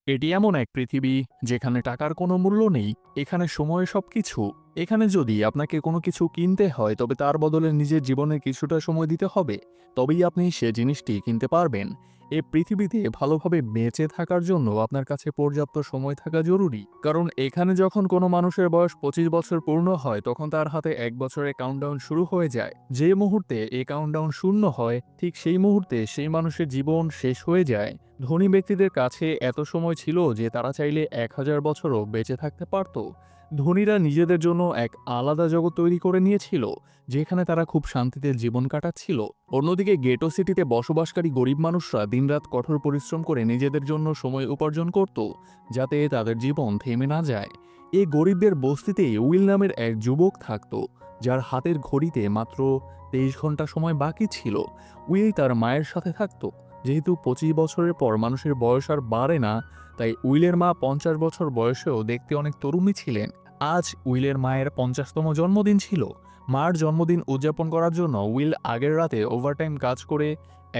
এটি এমন এক পৃথিবী যেখানে টাকার কোনো মূল্য নেই, এখানে সময় সবকিছু। এখানে যদি আপনাকে কোনো কিছু কিনতে হয় তবে তার বদলে নিজের জীবনে কিছুটা সময় দিতে হবে, তবেই আপনি সে জিনিসটি কিনতে পারবেন। এই পৃথিবীতে ভালোভাবে বেঁচে থাকার জন্য আপনার কাছে পর্যাপ্ত সময় থাকা জরুরি, কারণ এখানে যখন কোনো মানুষের বয়স 25 বছর পূর্ণ হয় তখন তার হাতে 1 বছরের কাউন্টডাউন শুরু হয়ে যায়। যে মুহূর্তে এই কাউন্টডাউন শূন্য হয় ঠিক সেই মুহূর্তে সেই মানুষের জীবন শেষ হয়ে যায়। ধনী ব্যক্তিদের কাছে এত সময় ছিল যে তারা চাইলে 1000 বছরও বেঁচে থাকতে পারত। ধনীরা নিজেদের জন্য এক আলাদা জগৎ তৈরি করে নিয়েছিল, যেখানে তারা খুব শান্তিতে জীবন কাটাচ্ছিল। অন্যদিকে গেটো সিটিতে বসবাসকারী গরিব মানুষরা দিনরাত কঠোর পরিশ্রম করে নিজেদের জন্য সময় উপার্জন করত, যাতে তাদের জীবন থেমে না যায়। এই গরিবদের বস্তিতে উইল নামের এক যুবক থাকত, যার হাতের ঘড়িতে মাত্র 23 ঘন্টা সময় বাকি ছিল। উইল তার মায়ের সাথে থাকত। যেহেতু 25 বছরের পর মানুষের বয়স আর বাড়ে না, তাই উইলের মা 50 বছর বয়সেও দেখতে অনেক তরুণী ছিলেন। আজ উইলের মায়ের 50তম জন্মদিন ছিল। মার জন্মদিন উদযাপন করার জন্য উইল আগের রাতে ওভারটাইম কাজ করে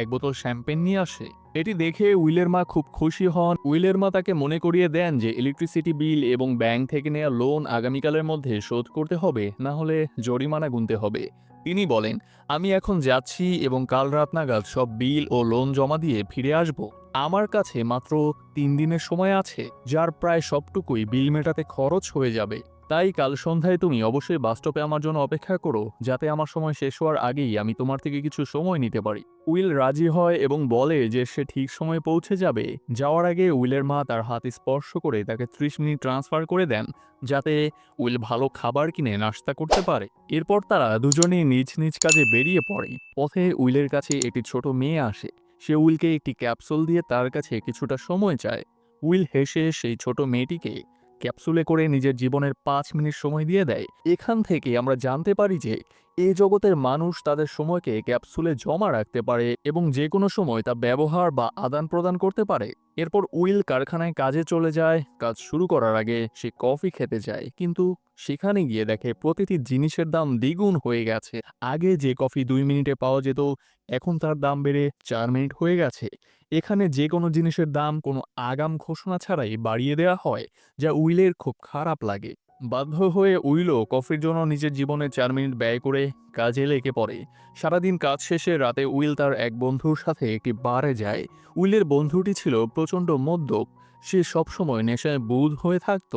এক বোতল শ্যাম্পেন নিয়ে আসে। এটি দেখে উইলের মা খুব খুশি হন। উইলের মা তাকে মনে করিয়ে দেন যে ইলেকট্রিসিটি বিল এবং ব্যাংক থেকে নেওয়া লোন আগামীকালের মধ্যে শোধ করতে হবে, না হলে জরিমানা গুনতে হবে। তিনি বলেন, আমি এখন যাচ্ছি এবং কাল রাত নাগাদ সব বিল ও লোন জমা দিয়ে ফিরে আসব। আমার কাছে মাত্র 3 দিনের সময় আছে, যার প্রায় সবটুকুই বিল মেটাতে খরচ হয়ে যাবে। তাই কাল সন্ধ্যায় তুমি অবশ্যই বাস স্টপে আমার জন্য অপেক্ষা করো, যাতে আমার সময় শেষ হওয়ার আগেই আমি তোমার থেকে কিছু সময় নিতে পারি। উইল রাজি হয় এবং বলে যে সে ঠিক সময়ে পৌঁছে যাবে। যাওয়ার আগে উইলের মা তার হাত স্পর্শ করে তাকে 30 মিনিট ট্রান্সফার করে দেন, যাতে উইল ভালো খাবার কিনে নাস্তা করতে পারে। এরপর তারা দুজনেই নিজ নিজ কাজে বেরিয়ে পড়ে। পথে উইলের কাছে একটি ছোট মেয়ে আসে। সে উইলকে একটি ক্যাপসুল দিয়ে তার কাছে কিছুটা সময় চায়। উইল হেসে সেই ছোট মেয়েটিকে ক্যাপসুলে করে নিজের জীবনের 5 মিনিট সময় দিয়ে দেয়। এখান থেকে আমরা জানতে পারি যে এই জগতের মানুষ তাদের সময়কে ক্যাপসুলে জমা রাখতে পারে এবং যে কোনো সময় তা ব্যবহার বা আদান প্রদান করতে পারে। এরপর উইল কারখানায় কাজে চলে যায়। কাজ শুরু করার আগে সে কফি খেতে যায়, কিন্তু সেখানে গিয়ে দেখে প্রতিটি জিনিসের দাম দ্বিগুণ হয়ে গেছে। আগে যে কফি 2 মিনিটে পাওয়া যেত, এখন তার দাম বেড়ে 4 মিনিট হয়ে গেছে। এখানে যে কোনো জিনিসের দাম কোনো আগাম ঘোষণা ছাড়াই বাড়িয়ে দেওয়া হয়, যা উইলের খুব খারাপ লাগে। বাধ্য হয়ে উইলও কফির জন্য নিজের জীবনে 4 মিনিট ব্যয় করে কাজে লেগে পড়ে। সারাদিন কাজ শেষে রাতে উইল তার এক বন্ধুর সাথে একটি বারে যায়। উইলের বন্ধুটি ছিল প্রচণ্ড মদ্যপ। সে সবসময় নেশায় বুঁদ হয়ে থাকত।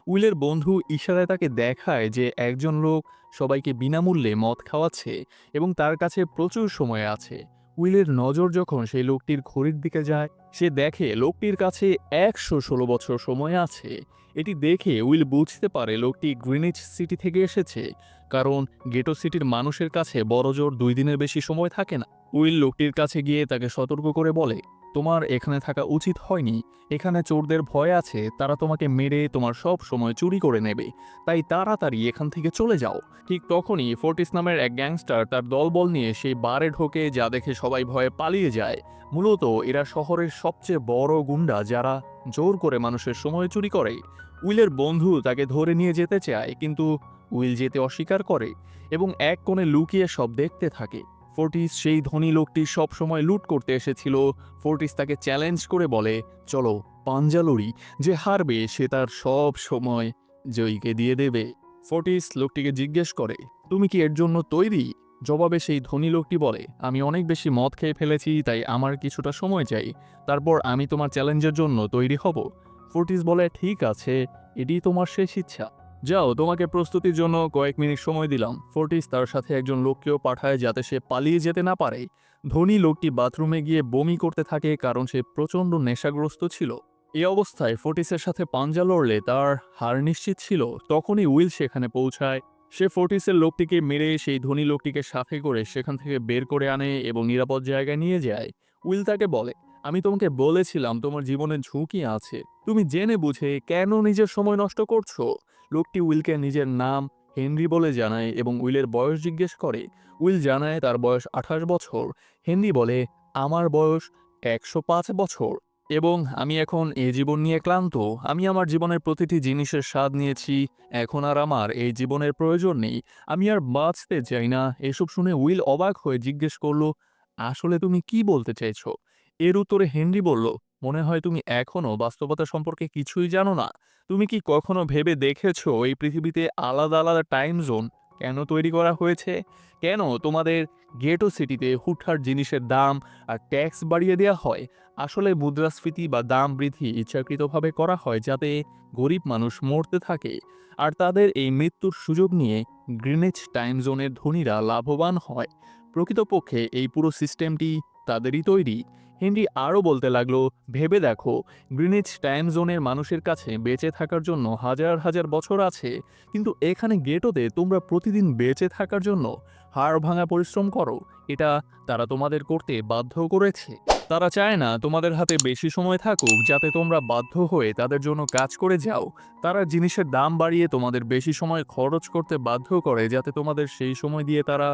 উইলের বন্ধু ইশারায় তাকে দেখায় যে একজন লোক সবাইকে বিনামূল্যে মদ খাওয়াচ্ছে এবং তার কাছে প্রচুর সময় আছে। উইলের নজর যখন সেই লোকটির ঘড়ির দিকে যায়, সে দেখে লোকটির কাছে 116 বছর সময় আছে। এটি দেখে উইল বুঝতে পারে লোকটি গ্রিনিচ সিটি থেকে এসেছে, কারণ গেটো সিটির মানুষের কাছে বড়জোর 2 দিনের বেশি সময় থাকে না। উইল লোকটির কাছে গিয়ে তাকে সতর্ক করে বলে, তোমার এখানে থাকা উচিত হয়নি। এখানে চোরদের ভয় আছে, তারা তোমাকে মেরে তোমার সব সময় চুরি করে নেবে। তাই তাড়াতাড়ি এখান থেকে চলে যাও। ঠিক তখনই ফোর্টিস নামের এক গ্যাংস্টার তার দলবল নিয়ে সেই বারে ঢোকে, যা দেখে সবাই ভয়ে পালিয়ে যায়। মূলত এরা শহরের সবচেয়ে বড় গুন্ডা, যারা জোর করে মানুষের সময় চুরি করে। উইলের বন্ধু তাকে ধরে নিয়ে যেতে চায়, কিন্তু উইল যেতে অস্বীকার করে এবং এক কোণে লুকিয়ে সব দেখতে থাকে। ফোর্টিস সেই ধনী লোকটি সব সময় লুট করতে এসেছিল। ফোর্টিস তাকে চ্যালেঞ্জ করে বলে, চলো পাঞ্জা লড়ি, যে হারবে সে তার সব সময় জয়ীকে দিয়ে দেবে। ফোর্টিস লোকটিকে জিজ্ঞেস করে, তুমি কি এর জন্য তৈরি? জবাবে সেই ধনী লোকটি বলে, আমি অনেক বেশি মদ খেয়ে ফেলেছি, তাই আমার কিছুটা সময় চাই, তারপর আমি তোমার চ্যালেঞ্জের জন্য তৈরি হব। ফোর্টিস বলে, ঠিক আছে, এটি তোমার শেষ ইচ্ছা। যাও, তোমাকে প্রস্তুতির জন্য কয়েক মিনিট সময় দিলাম। ফোর্টিস তার সাথে একজন লোককেও পাঠায় যাতে সে পালিয়ে যেতে না পারে। ধনী লোকটি বাথরুমে গিয়ে বমি করতে থাকে, কারণ সে প্রচণ্ড নেশাগ্রস্ত ছিল। এই অবস্থায় ফোর্টিসের সাথে পাঞ্জা লড়লে তার হার নিশ্চিত ছিল। তখনই উইল সেখানে পৌঁছায়। সে ফোর্টিসের লোকটিকে মেরে সেই ধনী লোকটিকে সাথে করে সেখান থেকে বের করে আনে এবং নিরাপদ জায়গায় নিয়ে যায়। উইল তাকে বলে, আমি তোমাকে বলেছিলাম তোমার জীবনে ঝুঁকি আছে, তুমি জেনে বুঝে কেন নিজের সময় নষ্ট করছো? লোকটি উইলকে নিজের নাম হেনরি বলে জানায় এবং উইলের বয়স জিজ্ঞেস করে। উইল জানায় তার বয়স 28 বছর। হেনরি বলে, আমার বয়স 105 বছর এবং আমি এখন এই জীবন নিয়ে ক্লান্ত। আমি আমার জীবনের প্রতিটি জিনিসের স্বাদ নিয়েছি। এখন আর আমার এই জীবনের প্রয়োজন নেই। আমি আর বাঁচতে চাই না। এসব শুনে উইল অবাক হয়ে জিজ্ঞেস করলো, আসলে তুমি কি বলতে চাইছো? এর উত্তরে হেনরি বলল, মনে হয় তুমি এখনো বাস্তবতা সম্পর্কে কিছুই জানো না। তুমি কি কখনো ভেবে দেখেছো এই পৃথিবীতে আলাদা আলাদা টাইম জোন কেন তৈরি করা হয়েছে? কেন তোমাদের গেটো সিটিতে হুটহাট জিনিসের দাম আর ট্যাক্স বাড়িয়ে দেওয়া হয়? আসলে মুদ্রাস্ফীতি বা দাম বৃদ্ধি ইচ্ছাকৃতভাবে করা হয় যাতে গরিব মানুষ মরতে থাকে, আর তাদের এই মৃত্যুর সুযোগ নিয়ে গ্রিনিচ টাইম জোনের ধনীরা লাভবান হয়। প্রকৃতপক্ষে এই পুরো সিস্টেমটি তাদেরই তৈরি। হেনরি আরও বলতে লাগলো, ভেবে দেখো, গ্রিনিচ টাইম জোনের মানুষের কাছে বেঁচে থাকার জন্য হাজার হাজার বছর আছে, কিন্তু এখানে গেটোতে তোমরা প্রতিদিন বেঁচে থাকার জন্য হাড় ভাঙা পরিশ্রম করো। এটা তারা তোমাদের করতে বাধ্য করেছে। তারা চায় না তোমাদের হাতে বেশি সময় থাকুক যাতে তোমরা বাধ্য হয়ে তাদের জন্য কাজ করে যাও। তারা জিনিসের দাম বাড়িয়ে তোমাদের বেশি সময় খরচ করতে বাধ্য করে যাতে তোমাদের সেই সময় দিয়ে তারা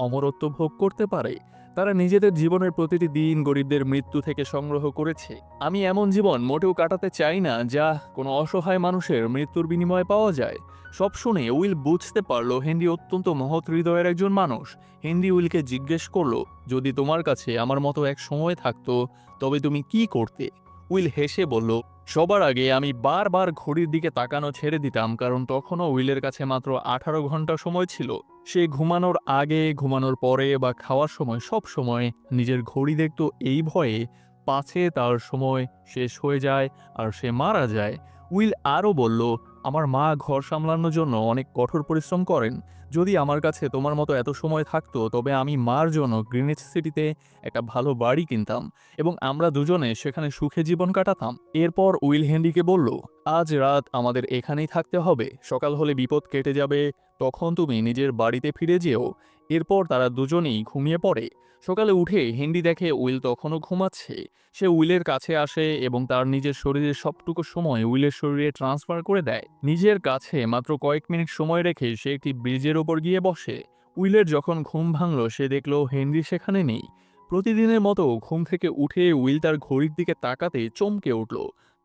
অমরত্ব ভোগ করতে পারে। তারা নিজেদের জীবনের প্রতিটি দিন গরিবদের মৃত্যু থেকে সংগ্রহ করেছে। আমি এমন জীবন মোটেও কাটাতে চাই না যা কোনো অসহায় মানুষের মৃত্যুর বিনিময়ে পাওয়া যায়। সব শুনে উইল বুঝতে পারলো হেনরি অত্যন্ত মহৎ হৃদয়ের একজন মানুষ। হেনরি উইলকে জিজ্ঞেস করলো, যদি তোমার কাছে আমার মতো এক সময় থাকতো তবে তুমি কি করতে? উইল হেসে বলল, সবার আগে আমি বারবার ঘড়ির দিকে তাকানো ছেড়ে দিতাম, কারণ তখনও উইলের কাছে মাত্র 18 ঘন্টা সময় ছিল। সে ঘুমানোর আগে, ঘুমানোর পরে বা খাওয়ার সময় সব সময় নিজের ঘড়ি দেখতো, এই ভয়ে পাছে তার সময় শেষ হয়ে যায় আর সে মারা যায়। উইল আরও বলল, আমার মা ঘর সামলানোর জন্য অনেক কঠোর পরিশ্রম করেন। যদি আমার কাছে তোমার মতো এত সময় থাকতো তবে আমি মার জন্য গ্রিনিচ সিটিতে একটা ভালো বাড়ি কিনতাম এবং আমরা দুজনে সেখানে সুখে জীবন কাটাতাম। এরপর উইল হেনরিকে বলল, আজ রাত আমাদের এখানেই থাকতে হবে, সকাল হলে বিপদ কেটে যাবে, তখন তুমি নিজের বাড়িতে ফিরে যেও। এরপর তারা দুজনেই ঘুমিয়ে পড়ে। সকালে উঠে হেনরি দেখে উইল তখনও ঘুমাচ্ছে। সে উইলের কাছে আসে এবং তার নিজের শরীরের সবটুকু সময় উইলের শরীরে ট্রান্সফার করে দেয়। নিজের কাছে মাত্র কয়েক মিনিট সময় রেখে সে একটি ব্রিজের ওপর গিয়ে বসে। উইলের যখন ঘুম ভাঙল সে দেখল হেনরি সেখানে নেই। প্রতিদিনের মতো ঘুম থেকে উঠে উইল তার ঘড়ির দিকে তাকাতে চমকে উঠল।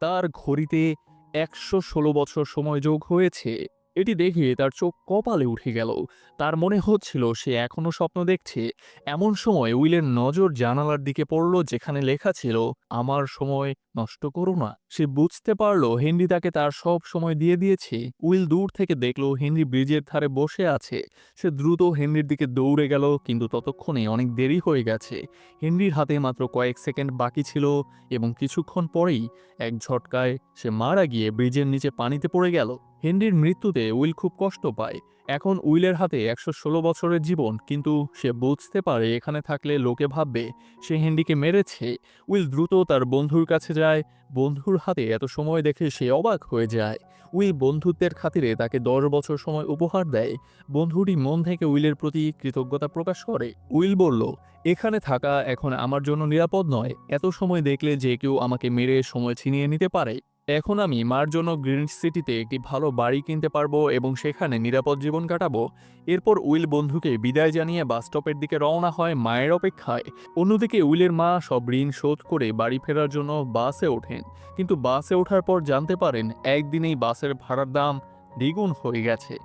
তার ঘড়িতে 116 বছর সময় যোগ হয়েছে। এটি দেখে তার চোখ কপালে উঠে গেল। তার মনে হচ্ছিল সে এখনো স্বপ্ন দেখছে। এমন সময় উইলের নজর জানালার দিকে পড়ল যেখানে লেখা ছিল, আমার সময় নষ্ট করো না। সে বুঝতে পারল হেনরি তাকে তার সব সময় দিয়ে দিয়েছে। উইল দূর থেকে দেখল হেনরি ব্রিজের ধারে বসে আছে। সে দ্রুত হেনরির দিকে দৌড়ে গেল, কিন্তু ততক্ষণে অনেক দেরি হয়ে গেছে। হেনরির হাতে মাত্র কয়েক সেকেন্ড বাকি ছিল এবং কিছুক্ষণ পরেই এক ঝটকায় সে মারা গিয়ে ব্রিজের নিচে পানিতে পড়ে গেল। হেনরির মৃত্যুতে উইল খুব কষ্ট পায়। এখন উইলের হাতে 116 বছরের জীবন, কিন্তু সে বুঝতে পারে এখানে থাকলে লোকে ভাববে সে হেনরিকে মেরেছে। উইল দ্রুত তার বন্ধুর কাছে যায়। বন্ধুর হাতে এত সময় দেখে সে অবাক হয়ে যায়। উইল বন্ধুত্বের খাতিরে তাকে 10 বছর সময় উপহার দেয়। বন্ধুটি মন থেকে উইলের প্রতি কৃতজ্ঞতা প্রকাশ করে। উইল বলল, এখানে থাকা এখন আমার জন্য নিরাপদ নয়। এত সময় দেখলে যে কেউ আমাকে মেরে সময় ছিনিয়ে নিতে পারে। এখন আমি মার জন্য গ্রিনিচ সিটিতে একটি ভালো বাড়ি কিনতে পারবো এবং সেখানে নিরাপদ জীবন কাটাবো। এরপর উইল বন্ধুকে বিদায় জানিয়ে বাসস্টপের দিকে রওনা হয় মায়ের অপেক্ষায়। অন্যদিকে উইলের মা সব ঋণ শোধ করে বাড়ি ফেরার জন্য বাসে ওঠেন, কিন্তু বাসে ওঠার পর জানতে পারেন একদিনেই বাসের ভাড়ার দাম দ্বিগুণ হয়ে গেছে।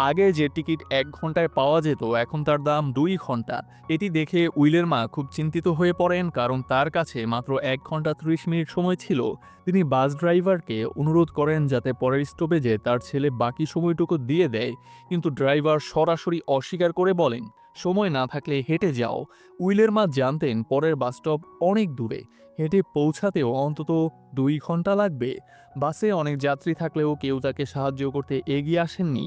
আগে যে টিকিট 1 ঘন্টায় পাওয়া যেত এখন তার দাম 2 ঘন্টা। এটি দেখে উইলের মা খুব চিন্তিত হয়ে পড়েন, কারণ তার কাছে মাত্র 1 ঘন্টা 30 মিনিট সময় ছিল। তিনি বাস ড্রাইভারকে অনুরোধ করেন যাতে পরের স্টপেজে তার ছেলে বাকি সময়টুকু দিয়ে দেয়, কিন্তু ড্রাইভার সরাসরি অস্বীকার করে বলেন, সময় না থাকলে হেঁটে যাও। উইলের মা জানতেন পরের বাস স্টপ অনেক দূরে, হেঁটে পৌঁছাতেও অন্তত 2 ঘন্টা লাগবে। বাসে অনেক যাত্রী থাকলেও কেউ তাকে সাহায্য করতে এগিয়ে আসেননি।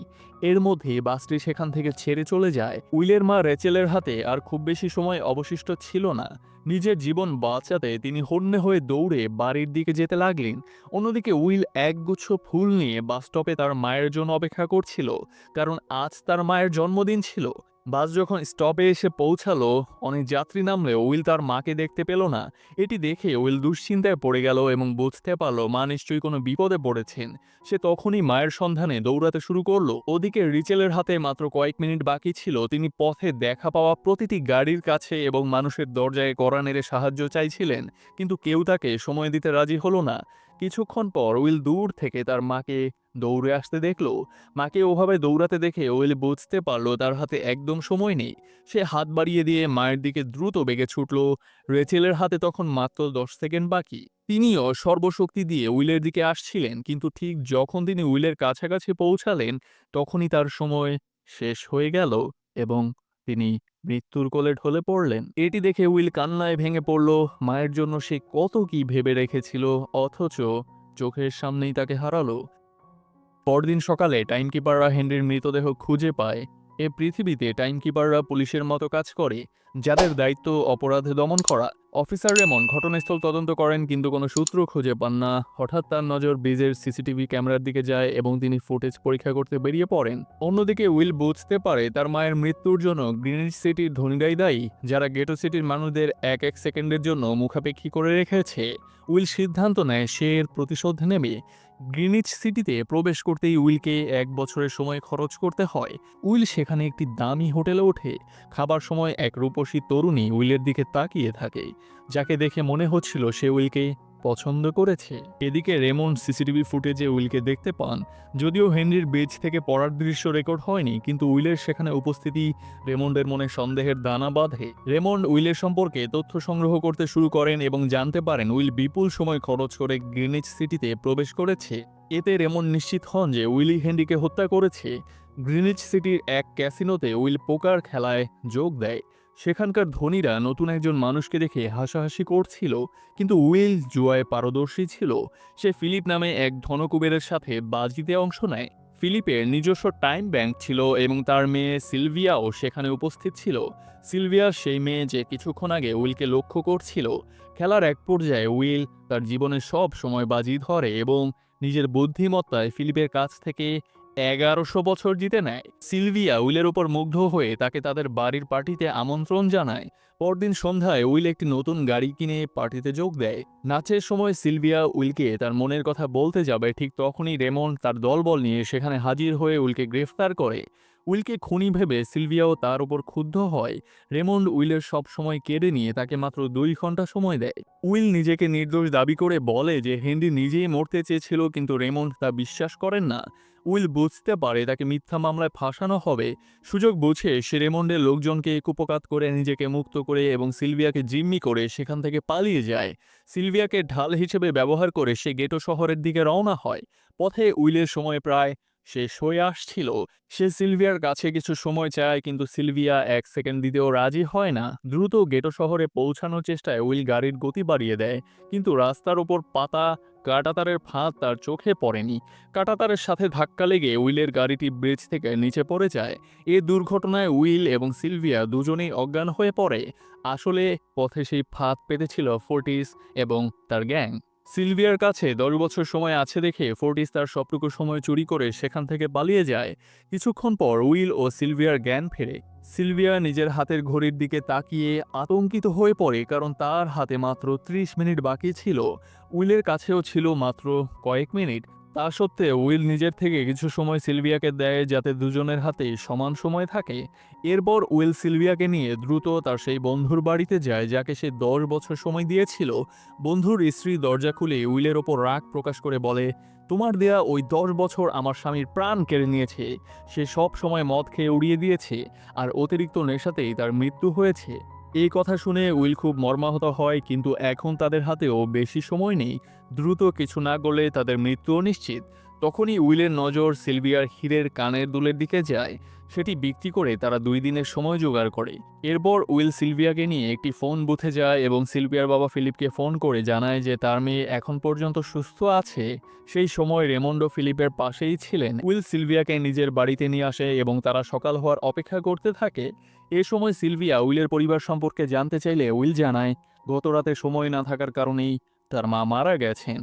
এর মধ্যে বাসটি সেখান থেকে ছেড়ে চলে যায়। উইলের মা রেচেলের হাতে আর খুব বেশি সময় অবশিষ্ট ছিল না। নিজের জীবন বাঁচাতে তিনি হন্যে হয়ে দৌড়ে বাড়ির দিকে যেতে লাগলেন। অন্যদিকে উইল একগুচ্ছ ফুল নিয়ে বাস স্টপে তার মায়ের জন্য অপেক্ষা করছিল, কারণ আজ তার মায়ের জন্মদিন ছিল। বাস যখন স্টপে এসে পৌঁছালো, অনেক যাত্রী নামলেও উইল তার মাকে দেখতে পেল না। এটি দেখে উইল দুশ্চিন্তায় পড়ে গেল এবং বুঝতে পারল মা নিশ্চয়ই কোনো বিপদে পড়েছেন। সে তখনই মায়ের সন্ধানে দৌড়াতে শুরু করলো। ওদিকে রিচেলের হাতে মাত্র কয়েক মিনিট বাকি ছিল। তিনি পথে দেখা পাওয়া প্রতিটি গাড়ির কাছে এবং মানুষের দরজায় কড়া নেড়ে সাহায্য চাইছিলেন, কিন্তু কেউ তাকে সময় দিতে রাজি হলো না। কিছুক্ষণ পর উইল দূর থেকে তার মাকে দৌড়ে আসতে দেখল। মাকে ওভাবে দৌড়াতে দেখে উইল বুঝতে পারল তার হাতে একদম সময় নেই। সে হাত বাড়িয়ে দিয়ে মায়ের দিকে দ্রুত বেগে ছুটল। রেচেলের হাতে তখন মাত্র 10 সেকেন্ড বাকি। তিনিও সর্বশক্তি দিয়ে উইলের দিকে আসছিলেন, কিন্তু ঠিক যখন তিনি উইলের কাছাকাছি পৌঁছালেন তখনই তার সময় শেষ হয়ে গেল এবং তিনি মৃত্যুর কোলে ঢলে পড়লেন। এটি দেখে উইল কান্নায় ভেঙে পড়ল। মায়ের জন্য সে কত কি ভেবে রেখেছিল, অথচ চোখের সামনেই তাকে হারালো। পরদিন সকালে টাইমকিপাররা হেনরির মৃতদেহ খুঁজে পায়। এ পৃথিবীতে টাইমকিপাররা পুলিশের মতো কাজ করে, যাদের দায়িত্ব অপরাধ দমন করা। অফিসার রেমন ঘটনাস্থল তদন্ত করেন কিন্তু কোনো সূত্র খুঁজে পান না। হঠাৎ তার নজর ব্রিজের সিসিটিভি ক্যামেরার দিকে যায় এবং তিনি ফুটেজ পরীক্ষা করতে বেরিয়ে পড়েন। অন্যদিকে উইল বুঝতে পারে তার মায়ের মৃত্যুর জন্য গ্রিনিচ সিটির ধনীরাই দায়ী, যারা গেটো সিটির মানুষদের এক এক সেকেন্ডের জন্য মুখাপেক্ষী করে রেখেছে। উইল সিদ্ধান্ত নেয় সে এর প্রতিশোধ নেবে। গ্রিনিচ সিটিতে প্রবেশ করতেই উইলকে 1 বছরের সময় খরচ করতে হয়। উইল সেখানে একটি দামি হোটেলে ওঠে। খাবার সময় এক রূপসী তরুণী উইলের দিকে তাকিয়ে থাকে, যাকে দেখে মনে হচ্ছিল সে উইলকে পছন্দ করেছে। এদিকে রেমন্ড সিসিটিভি ফুটেজে উইলকে দেখতে পান। যদিও হেনরির বেজ থেকে পড়ার দৃশ্য রেকর্ড হয়নি, কিন্তু উইলের সেখানে উপস্থিতি রেমন্ডের মনে সন্দেহের দানা বাঁধে। রেমন্ড উইলের সম্পর্কে তথ্য সংগ্রহ করতে শুরু করেন এবং জানতে পারেন উইল বিপুল সময় খরচ করে গ্রিনিচ সিটিতে প্রবেশ করেছে। এতে রেমন্ড নিশ্চিত হন যে উইলি হেনরিকে হত্যা করেছে। গ্রিনিচ সিটির এক ক্যাসিনোতে উইল পোকার খেলায় যোগ দেয়। সেখানকার ধনীরা নতুন একজন মানুষকে দেখে হাসাহাসি করছিল, কিন্তু উইল জুয়ায় পারদর্শী ছিল। সে ফিলিপ নামে এক ধনকুবেরের সাথে বাজিতে অংশ নেয়। ফিলিপের নিজস্ব টাইম ব্যাংক ছিল এবং তার মেয়ে সিলভিয়াও সেখানে উপস্থিত ছিল। সিলভিয়া সেই মেয়ে যে কিছুক্ষণ আগে উইলকে লক্ষ্য করছিল। খেলার এক পর্যায়ে উইল তার জীবনের সব সময় বাজি ধরে এবং নিজের বুদ্ধিমত্তায় ফিলিপের কাছ থেকে 1100 বছর জিতে নেয়। সিলভিয়া উইলের ওপর মুগ্ধ হয়ে তাকে তাদের বাড়ির পার্টিতে আমন্ত্রণ জানায়। পরদিন সন্ধ্যায় উইল একটি নতুন গাড়ি কিনে পার্টিতে যোগ দেয়। নাচের সময় সিলভিয়া উইলকে তার মনের কথা বলতে যাবে, ঠিক তখনই রেমন্ড তার দলবল নিয়ে সেখানে হাজির হয়ে উইলকে গ্রেফতার করে। উইলকে খুনি ভেবে সিলভিয়াও তার উপর ক্ষুব্ধ হয়। রেমন্ড উইলের সব সময় কেড়ে নিয়ে তাকে মাত্র 2 ঘন্টা সময় দেয়। উইল নিজেকে নির্দোষ দাবি করে বলে যে হেনরি নিজেই মরতে চেয়েছিল, কিন্তু রেমন্ড তা বিশ্বাস করেন না। উইল বুঝতে পারে তাকে মিথ্যা মামলায় ফাঁসানো হবে। সুযোগ বুঝে সে রেমন্ডের লোকজনকে কুপকাত করে নিজেকে মুক্ত করে এবং সিলভিয়াকে জিম্মি করে সেখান থেকে পালিয়ে যায়। সিলভিয়াকে ঢাল হিসেবে ব্যবহার করে সে গেটো শহরের দিকে রওনা হয়। পথে উইলের সময় প্রায় শেষ হয়ে আসছিল। সে সিলভিয়ার কাছে কিছু সময় চায়, কিন্তু সিলভিয়া 1 সেকেন্ড দিতেও রাজি হয় না। দ্রুত গেটো শহরে পৌঁছানোর চেষ্টায় উইল গাড়ির গতি বাড়িয়ে দেয়, কিন্তু রাস্তার ওপর পাতা কাঁটাতারের ফাঁদ তার চোখে পড়েনি। কাঁটাতারের সাথে ধাক্কা লেগে উইলের গাড়িটি ব্রিজ থেকে নিচে পড়ে যায়। এ দুর্ঘটনায় উইল এবং সিলভিয়া দুজনেই অজ্ঞান হয়ে পড়ে। আসলে পথে সেই ফাঁদ পেতেছিল ফোর্টিস এবং তার গ্যাং। সিলভিয়ার কাছে 10 বছর সময় আছে দেখে ফোর্টিস তার সবটুকু সময় চুরি করে সেখান থেকে পালিয়ে যায়। কিছুক্ষণ পর উইল ও সিলভিয়ার জ্ঞান ফেরে। সিলভিয়া নিজের হাতের ঘড়ির দিকে তাকিয়ে আতঙ্কিত হয়ে পড়ে, কারণ তার হাতে মাত্র 30 মিনিট বাকি ছিল। উইলের কাছেও ছিল মাত্র কয়েক মিনিট। তা সত্ত্বেও উইল নিজের থেকে কিছু সময় সিলভিয়াকে দেয়, যাতে দুজনের হাতেই সমান সময় থাকে। এরপর উইল সিলভিয়াকে নিয়ে দ্রুত তার সেই বন্ধুর বাড়িতে যায়, যাকে সে 10 বছর সময় দিয়েছিল। বন্ধুর স্ত্রী দরজা খুলে উইলের ওপর রাগ প্রকাশ করে বলে, তোমার দেয়া ওই 10 বছর আমার স্বামীর প্রাণ কেড়ে নিয়েছে। সে সব সময় মদ খেয়ে উড়িয়ে দিয়েছে, আর অতিরিক্ত নেশাতেই তার মৃত্যু হয়েছে। এই কথা শুনে উইল খুব মর্মাহত হয়, কিন্তু এখন তাদের হাতেও বেশি সময় নেই। দ্রুত কিছু না করলে তাদের মৃত্যুও নিশ্চিত। তখনই উইলের নজর সিলভিয়ার হীরের কানের দুলের দিকে যায়। সেটি বিক্রি করে তারা 2 দিনের সময় জোগাড় করে। এরপর উইল সিলভিয়াকে নিয়ে একটি ফোন বুথে যায় এবং সিলভিয়ার বাবা ফিলিপকে ফোন করে জানায় যে তার মেয়ে এখন পর্যন্ত সুস্থ আছে। সেই সময় রেমন্ডো ফিলিপের পাশেই ছিলেন। উইল সিলভিয়াকে নিজের বাড়িতে নিয়ে আসে এবং তারা সকাল হওয়ার অপেক্ষা করতে থাকে। এ সময় সিলভিয়া উইলের পরিবার সম্পর্কে জানতে চাইলে উইল জানায় গত রাতে সময় না থাকার কারণেই তার মা মারা গেছেন।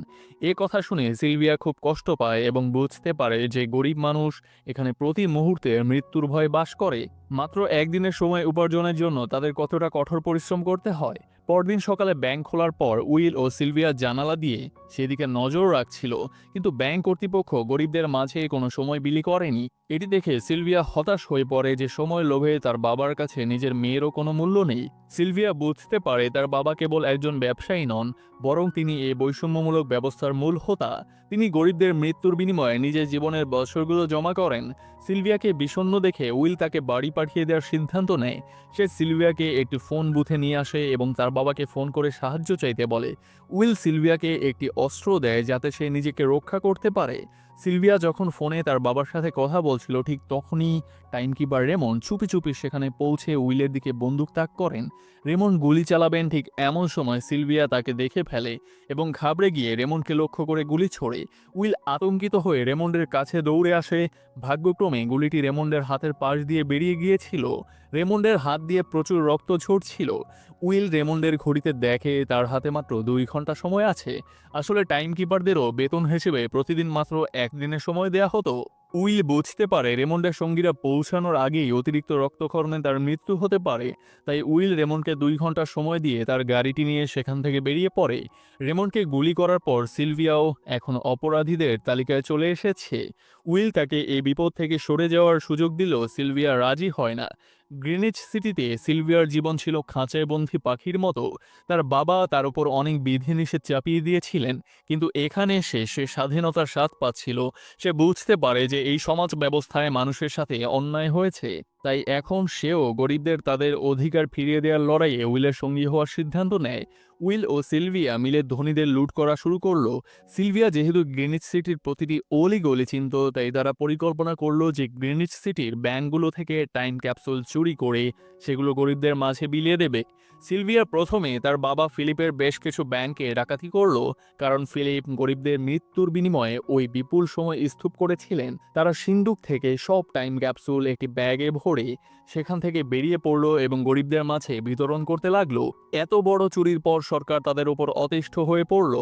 এ কথা শুনে সিলভিয়া খুব কষ্ট পায় এবং বুঝতে পারে যে গরিব মানুষ এখানে প্রতি মুহূর্তে মৃত্যুর ভয়ে বাস করে। মাত্র একদিনের সময় উপার্জনের জন্য তাদের কতটা কঠোর পরিশ্রম করতে হয়। পরদিন সকালে ব্যাংক খোলার পর উইল ও সিলভিয়া জানালা দিয়ে সেদিকে নজর রাখছিল, কিন্তু ব্যাংক কর্তৃপক্ষ গরিবদের মাঝে কোনো সময় বিলি করেনি। এটি দেখে সিলভিয়া হতাশ হয়ে পড়ে যে সময় লোভে তার বাবার কাছে নিজের মেয়েরও কোনো মূল্য নেই। সিলভিয়া বুঝতে পারে তার বাবা কেবল একজন ব্যবসায়ী নন, বরং তিনি এই বৈষম্যমূলক ব্যবস্থার মূল হোতা। তিনি গরিবদের মৃত্যুর বিনিময়ে নিজের জীবনের বছরগুলো জমা করেন। সিলভিয়াকে বিষণ্ণ দেখে উইল তাকে বাড়ি পাঠিয়ে দেওয়ার সিদ্ধান্ত নেয়। সে সিলভিয়াকে একটি ফোন বুথে নিয়ে আসে এবং তার বাবাকে ফোন করে সাহায্য চাইতে বলে। উইল সিলভিয়াকে একটি অস্ত্র দেয় যাতে সে নিজেকে রক্ষা করতে পারে। সিলভিয়া যখন ফোনে তার বাবার সাথে কথা বলছিল ঠিক তখনই টাইমকিপার রেমন চুপি চুপি সেখানে পৌঁছে উইলের দিকে বন্দুক তাক করেন। রেমন গুলি চালাবেন ঠিক এমন সময় সিলভিয়া তাকে দেখে ফেলে এবং ঘাবড়ে গিয়ে রেমনকে লক্ষ্য করে গুলি ছোড়ে। উইল আতঙ্কিত হয়ে রেমন্ডের কাছে দৌড়ে আসে। ভাগ্যক্রমে গুলিটি রেমন্ডের হাতের পাশ দিয়ে বেরিয়ে গিয়েছিল। রেমন্ডের হাত দিয়ে প্রচুর রক্ত ঝরছিল। উইল রেমন্ডের ঘড়িতে দেখে তার হাতে মাত্র 2 ঘন্টা সময় আছে। আসলে টাইমকিপারদেরও বেতন হিসেবে প্রতিদিন মাত্র একদিনের সময় দেয়া হতো। উইল বুঝতে পারে রেমন্ডের সঙ্গীরা পৌঁছানোর আগেই অতিরিক্ত রক্তক্ষরণে তার মৃত্যু হতে পারে। তাই উইল রেমন্ডকে 2 ঘন্টা সময় দিয়ে তার গাড়িটি নিয়ে সেখান থেকে বেরিয়ে পড়ে। রেমন্ডকে গুলি করার পর সিলভিয়াও এখন অপরাধীদের তালিকায় চলে এসেছে। উইল তাকে এই বিপদ থেকে সরে যাওয়ার সুযোগ দিলেও সিলভিয়া রাজি হয় না। গ্রিনিচ সিটিতে সিলভিয়ার জীবন ছিল খাঁচায় বন্দী পাখির মতো। তার বাবা তার উপর অনেক বিধিনিষেধ চাপিয়ে দিয়েছিলেন, কিন্তু এখানে এসে সে স্বাধীনতার স্বাদ পাচ্ছিল। সে বুঝতে পারে যে এই সমাজ ব্যবস্থায় মানুষের সাথে অন্যায় হয়েছে। তাই এখন সেও গরিবদের তাদের অধিকার ফিরিয়ে দেওয়ার লড়াইয়ে উইলের সঙ্গী হওয়ার সিদ্ধান্ত নেয়। উইল ও সিলভিয়া মিলে ধনীদের লুট করা শুরু করলো। সিলভিয়া যেহেতু গ্রিনিচ সিটির প্রতিটি অলি-গলি চিনত, তাই তারা পরিকল্পনা করলো যে গ্রিনিচ সিটির ব্যাংকগুলো থেকে টাইম ক্যাপসুল চুরি করে সেগুলো গরিবদের মাঝে বিলিয়ে দেবে। সিলভিয়া প্রথমে তার বাবা ফিলিপের বেশ কিছু ব্যাংকে ডাকাতি করলো, কারণ ফিলিপ গরিবদের মৃত্যুর বিনিময়ে ওই বিপুল সময় স্তূপ করেছিলেন। তারা সিন্দুক থেকে সব টাইম ক্যাপসুল একটি ব্যাগে ভরে সেখান থেকে বেরিয়ে পড়লো এবং গরিবদের মাঝে বিতরণ করতে লাগলো। এত বড় চুরির পর সরকার তাদের উপর অতিষ্ঠ হয়ে পড়ল।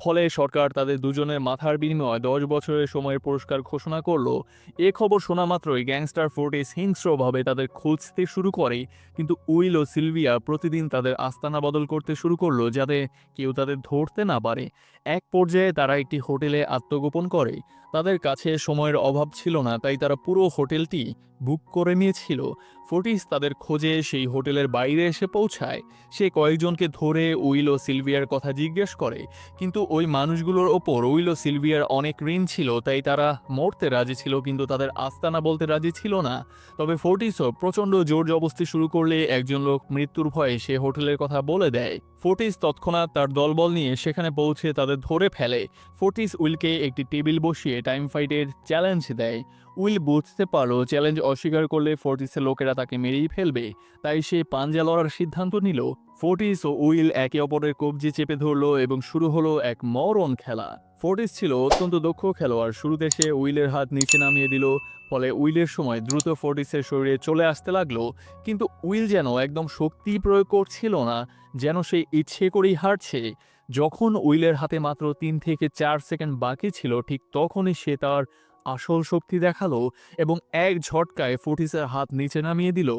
ফলে সরকার তাদের দুজনের মাথার বিনিময়ে 10 বছরের সময়ের পুরস্কার ঘোষণা করলো। এ খবর শোনা মাত্রই গ্যাংস্টার ফোর্টিস হিংস্রভাবে তাদের খুঁজতে শুরু করে। কিন্তু উইল ও সিলভিয়া প্রতিদিন তাদের আস্তানা বদল করতে শুরু করলো যাতে কেউ তাদের ধরতে না পারে। এক পর্যায়ে তারা একটি হোটেলে আত্মগোপন করে। তাদের কাছে সময়ের অভাব ছিল না, তাই তারা পুরো হোটেলটি বুক করে নিয়েছিল। ফোর্টিস তাদের খোঁজে সেই হোটেলের বাইরে এসে পৌঁছায়। সে কয়েকজনকে ধরে উইল ও সিলভিয়ার কথা জিজ্ঞেস করে, কিন্তু ওই মানুষগুলোর ওপর উইল ও সিলভিয়ার অনেক ঋণ ছিল, তাই তারা মরতে রাজি ছিল কিন্তু তাদের আস্তানা বলতে রাজি ছিল না। তবে ফোর্টিসও প্রচণ্ড জোর জবস্তি শুরু করলে একজন লোক মৃত্যুর ভয়ে সে হোটেলের কথা বলে দেয়। ফোর্টিস তৎক্ষণাৎ তার দলবল নিয়ে সেখানে পৌঁছে তাদের ধরে ফেলে। ফোর্টিস উইলকে একটি টেবিল বসিয়ে টাইম ফাইটের চ্যালেঞ্জ দেয়। উইল বুঝতে পারলো চ্যালেঞ্জ অস্বীকার করলে ফোর্টিসের লোকেরা তাকে মেরেই ফেলবে, তাই সে পাঞ্জা লড়ার সিদ্ধান্ত নিল। ফোর্টিস ও উইল একে অপরের কবজি চেপে ধরলো এবং শুরু হলো এক মরণ খেলা। ফোর্টিস ছিল অত্যন্ত দক্ষ খেলোয়াড়। শুরুতে সে উইলের হাত নিচে নামিয়ে দিল, ফলে উইলের সময় দ্রুত ফোর্টিসের শরীরে চলে আসতে লাগলো। কিন্তু উইল যেন একদম শক্তি প্রয়োগ করছিল না, যেন সে ইচ্ছে করেই হারছে। যখন উইলের হাতে মাত্র 3 থেকে 4 সেকেন্ড বাকি ছিল, ঠিক তখনই সে তার আসল শক্তি দেখালো এবং এক ঝটকায় ফোর্টিসের হাত নিচে নামিয়ে দিল।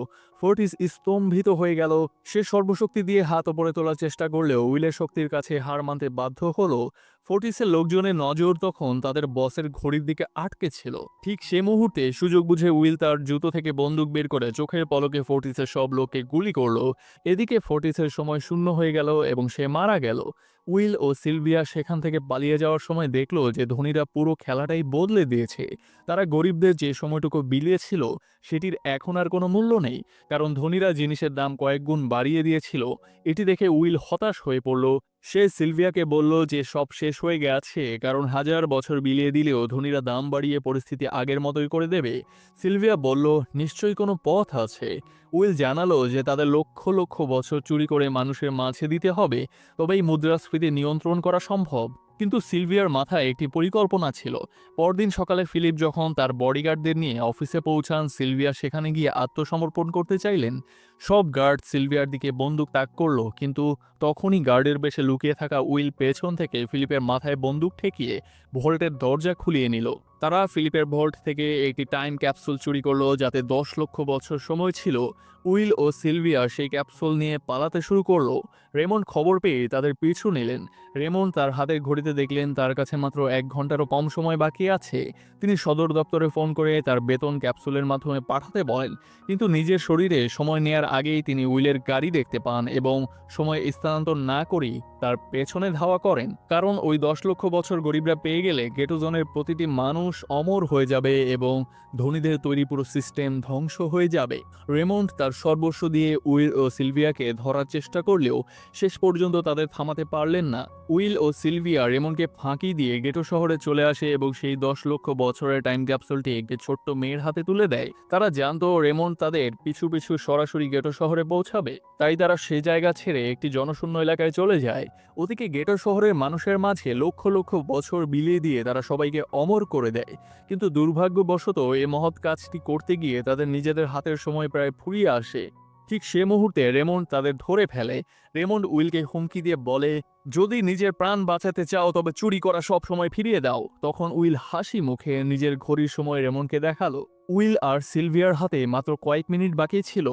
ফোর্টিস স্তম্ভিত হয়ে গেল। সে সর্বশক্তি দিয়ে হাত ওপরে তোলার চেষ্টা করলেও উইলের শক্তির কাছে হার মানতে বাধ্য হলো। ফোর্টিসের লোকজনের নজর তখন তাদের বসের ঘড়ির দিকে আটকে ছিল। ঠিক সে মুহূর্তে সুযোগ বুঝে উইল তার জুতো থেকে বন্দুক বের করে চোখের পলকে ফোর্টিসের সব লোককে গুলি করলো। এদিকে ফোর্টিসের সময় শূন্য হয়ে গেল এবং সে মারা গেল। উইল ও সিলভিয়া সেখান থেকে পালিয়ে যাওয়ার সময় দেখলো যে ধনীরা পুরো খেলাটাই বদলে দিয়েছে। তারা গরিবদের যে সময়টুকু বিলিয়েছিল সেটির এখন আর কোনো মূল্য নেই, কারণ ধনীরা জিনিসের দাম কয়েক গুণ বাড়িয়ে দিয়েছিল। এটি দেখে উইল হতাশ হয়ে পড়ল। সে সিলভিয়াকে বলল যে সব শেষ হয়ে গেছে, কারণ 1000 বছর বিলিয়ে দিলেও ধনীরা দাম বাড়িয়ে পরিস্থিতি আগের মতোই করে দেবে। সিলভিয়া বলল, নিশ্চয়ই কোনো পথ আছে। উইল জানালো যে তাদের লক্ষ লক্ষ বছর চুরি করে মানুষের মাঝে দিতে হবে, তবেই মুদ্রাস্ফীতি নিয়ন্ত্রণ করা সম্ভব। কিন্তু সিলভিয়ার মাথায় একটি পরিকল্পনা ছিল। পরদিন সকালে ফিলিপ যখন তার বডিগার্ডদের নিয়ে অফিসে পৌঁছান, সিলভিয়া সেখানে গিয়ে আত্মসমর্পণ করতে চাইলেন। সব গার্ড সিলভিয়ার দিকে বন্দুক তাক করলো, কিন্তু তখনই গার্ডের বেশে লুকিয়ে থাকা উইল পেছন থেকে ফিলিপের মাথায় বন্দুক ঠেকিয়ে ভল্টের দরজা খুলিয়ে নিল। তারা ফিলিপের ভল্ট থেকে একটি টাইম ক্যাপসুল চুরি করলো যাতে 10 লক্ষ বছর সময় ছিল। উইল ও সিলভিয়া সেই ক্যাপসুল নিয়ে পালাতে শুরু করলো। রেমন্ড খবর পেয়ে তাদের পিছু নিলেন। রেমন্ড তার হাতের ঘড়িতে দেখলেন তার কাছে মাত্র 1 ঘন্টারও কম সময় বাকি আছে। তিনি সদর দপ্তরে ফোন করে তার বেতন ক্যাপসুলের মাধ্যমে পাঠাতে বলেন, কিন্তু নিজের শরীরে সময় নেয়ার আগেই তিনি উইলের গাড়ি দেখতে পান এবং সময় স্থানান্তর না করেই তার পেছনে ধাওয়া করেন। কারণ ওই 10 লক্ষ বছর গরিবরা পেয়ে গেলে গেটো জোনের প্রতিটি মানুষ অমর হয়ে যাবে এবং ধনীদের তৈরি পুরো সিস্টেম ধ্বংস হয়ে যাবে। রেমন্ড তার সর্বস্ব দিয়ে উইল ও সিলভিয়াকে ধরার চেষ্টা করলেও শেষ পর্যন্ত তাদের থামাতে পারলেন না। উইল ও সিলভিয়া রেমন্ডকে ফাঁকি দিয়ে গেটো শহরে চলে আসে এবং সেই 10 লক্ষ বছরের টাইম ক্যাপসুলটি একটি ছোট্ট মেয়ের হাতে তুলে দেয়। তারা জানতো রেমন্ড তাদের পিছু পিছু সরাসরি গেটো শহরে পৌঁছাবে, তাই তারা সে জায়গা ছেড়ে একটি জনশূন্য এলাকায় চলে যায়। ওদিকে গেটো শহরের মানুষের মাঝে লক্ষ লক্ষ বছর বিলিয়ে দিয়ে তারা সবাইকে অমর করে দেয়, কিন্তু দুর্ভাগ্যবশত এই মহৎ কাজটি করতে গিয়ে তাদের নিজেদের হাতের সময় প্রায় ফুরিয়ে আসে। ঠিক সে মুহূর্তে রেমন্ড তাদের ধরে ফেলে। রেমন্ড উইলকে হুমকি দিয়ে বলে, যদি নিজের প্রাণ বাঁচাতে চাও তবে চুরি করা সব সময় ফিরিয়ে দাও। তখন উইল হাসি মুখে নিজের ঘড়ির সময় রেমন্ডকে দেখালো। উইল আর সিলভিয়ার হাতে মাত্র কয়েক মিনিট বাকি ছিল।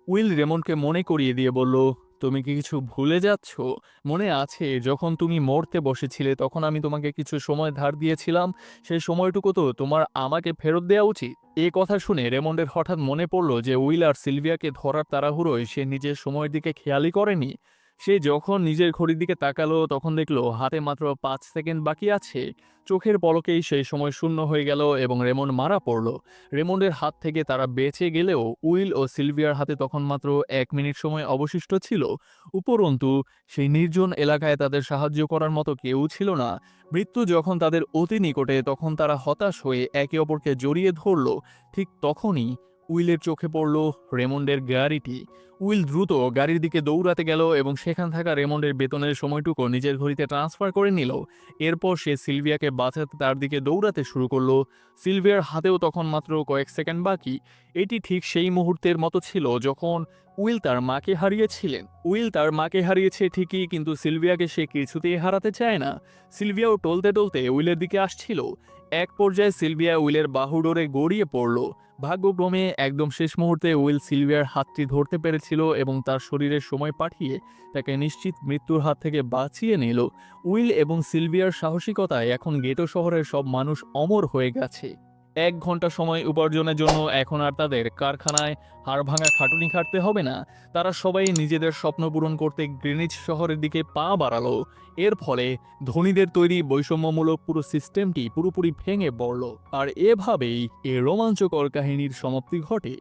উইল রেমন্ডকে মনে করিয়ে দিয়ে বলল, তুমি কি কিছু ভুলে যাচ্ছ? মনে আছে যখন তুমি মরতে বসেছিলে তখন আমি তোমাকে কিছু সময় ধার দিয়েছিলাম? সেই সময়টুকু তো তোমার আমাকে ফেরত দেওয়া উচিত। এ কথা শুনে রেমন্ডের হঠাৎ মনে পড়ল যে উইল আর সিলভিয়াকে ধরার তাড়াহুড়োয় সে নিজের সময়ের দিকে খেয়ালই করেনি। সে যখন নিজের ঘড়ির দিকে তাকালো তখন দেখলো হাতে মাত্র 5 সেকেন্ড বাকি আছে। চোখের পলকেই সেই সময় শূন্য হয়ে গেল এবং রেমন্ড মারা পড়ল। রেমন্ডের হাত থেকে তারা বেঁচে গেলেও উইল ও সিলভিয়ার হাতে তখন মাত্র 1 মিনিট সময় অবশিষ্ট ছিল। উপরন্তু সেই নির্জন এলাকায় তাদের সাহায্য করার মতো কেউ ছিল না। মৃত্যু যখন তাদের অতি নিকটে তখন তারা হতাশ হয়ে একে অপরকে জড়িয়ে ধরল। ঠিক তখনই উইলের চোখে পড়ল রেমন্ডের গাড়িটি। উইল দ্রুত গাড়ির দিকে দৌড়াতে গেল এবং সেখান থাকা রেমন্ডের বেতনের সময়টুকু নিজের ঘড়িতে ট্রান্সফার করে নিল। এরপর সে সিলভিয়াকে বাঁচাতে তার দিকে দৌড়াতে শুরু করলো। সিলভিয়ার হাতেও তখন মাত্র কয়েক সেকেন্ড বাকি। এটি ঠিক সেই মুহূর্তের মতো ছিল যখন উইল তার মাকে হারিয়েছিলেন। উইল তার মাকে হারিয়েছে ঠিকই, কিন্তু সিলভিয়াকে সে কিছুতেই হারাতে চায় না। সিলভিয়াও টলতে টলতে উইলের দিকে আসছিল। এক পর্যায়ে সিলভিয়া উইলের বাহু ডোরে গড়িয়ে পড়ল। ভাগ্যক্রমে একদম শেষ মুহূর্তে উইল সিলভিয়ার হাতটি ধরতে পেরেছিল এবং তার শরীরের সময় পাঠিয়ে তাকে নিশ্চিত মৃত্যুর হাত থেকে বাঁচিয়ে নিল। উইল এবং সিলভিয়ার সাহসিকতায় এখন গেটো শহরের সব মানুষ অমর হয়ে গেছে। 1 ঘন্টা সময় উপার্জনের জন্য এখন আর তাদের কারখানায় হাড়ভাঙা খাটুনি খাটতে হবে না। তারা সবাই নিজেদের স্বপ্ন পূরণ করতে গ্রিনিচ শহরের দিকে পা বাড়ালো। এর ফলে ধনীদের তৈরি বৈষম্যমূলক পুরো সিস্টেমটি পুরোপুরি ভেঙে পড়ল। আর এভাবেই এই রোমাঞ্চকর কাহিনীর সমাপ্তি ঘটে।